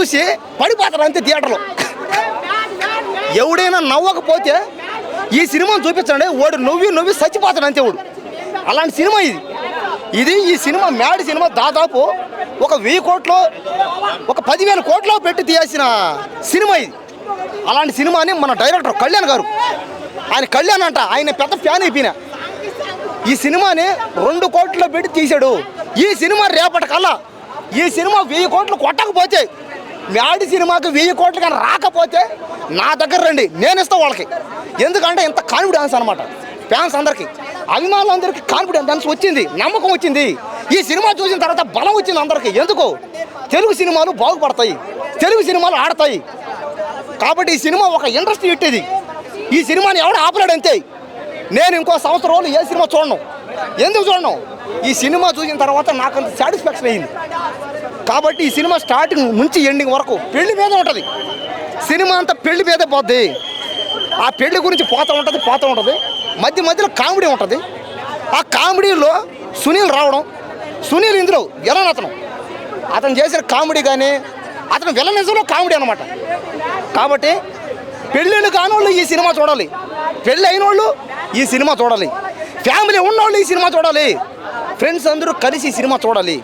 చూసి పడిపోతాడు అంతే థియేటర్లో. ఎవడైనా నవ్వకపోతే ఈ సినిమాను చూపించండి, వాడు నవ్వి చచ్చిపోతాడు అంతే వాడు. అలాంటి సినిమా ఇది. ఈ సినిమా మ్యాడ్ సినిమా దాదాపు ఒక 1000 కోట్లు, ఒక 10,000 కోట్లు పెట్టి తీయాల్సిన సినిమా ఇది. అలాంటి సినిమాని మన డైరెక్టర్ కళ్యాణ్ గారు, కళ్యాణ్ అంట, ఆయన పెద్ద ఫ్యాన్ అయిపోయినా. ఈ సినిమాని 2 కోట్లు పెట్టి తీశాడు. ఈ సినిమా రేపటికల్లా ఈ సినిమా 1000 కోట్లు కొట్టకపోతే, మ్యాడ్ సినిమాకి 1000 కోట్లు కానీ రాకపోతే నా దగ్గర రండి, నేను ఇస్తాను వాళ్ళకి. ఎందుకంటే ఇంత కాన్ఫిడెన్స్ అనమాట ఫ్యాన్స్ అందరికీ, అభిమానులందరికీ కాన్ఫిడెన్స్ వచ్చింది, నమ్మకం వచ్చింది. ఈ సినిమా చూసిన తర్వాత బలం వచ్చింది అందరికీ. ఎందుకు? తెలుగు సినిమాలు బాగుపడతాయి, తెలుగు సినిమాలు ఆడతాయి. కాబట్టి ఈ సినిమా ఒక ఇండస్ట్రీ హిట్ ఇది. ఈ సినిమాని ఎవడు ఆపలేడు అంతే. నేను ఇంకో సంవత్సరం రోజులు ఏ సినిమా చూడను. ఎందుకు చూడను? ఈ సినిమా చూసిన తర్వాత నాకు అంత సాటిస్ఫాక్షన్ అయ్యింది. కాబట్టి ఈ సినిమా స్టార్టింగ్ నుంచి ఎండింగ్ వరకు పెళ్లి మీద ఉంటుంది. సినిమా అంతా పెళ్లి మీదే పోద్ది. ఆ పెళ్లి గురించి పోతూ ఉంటుంది. మధ్యలో కామెడీ ఉంటుంది. ఆ కామెడీలో సునీల్ రావడం, సునీల్ ఇందులో విలన్. అతను చేసిన కామెడీ కానీ అతను విలనిజంలో కామెడీ అనమాట. కాబట్టి పెళ్ళిళ్ళు కానోళ్ళు ఈ సినిమా చూడాలి, పెళ్ళి అయిన వాళ్ళు ఈ సినిమా చూడాలి, ఫ్యామిలీ ఉన్నోళ్ళు ఈ సినిమా చూడాలి, ఫ్రెండ్స్ అందరూ కలిసి ఈ సినిమా చూడాలి.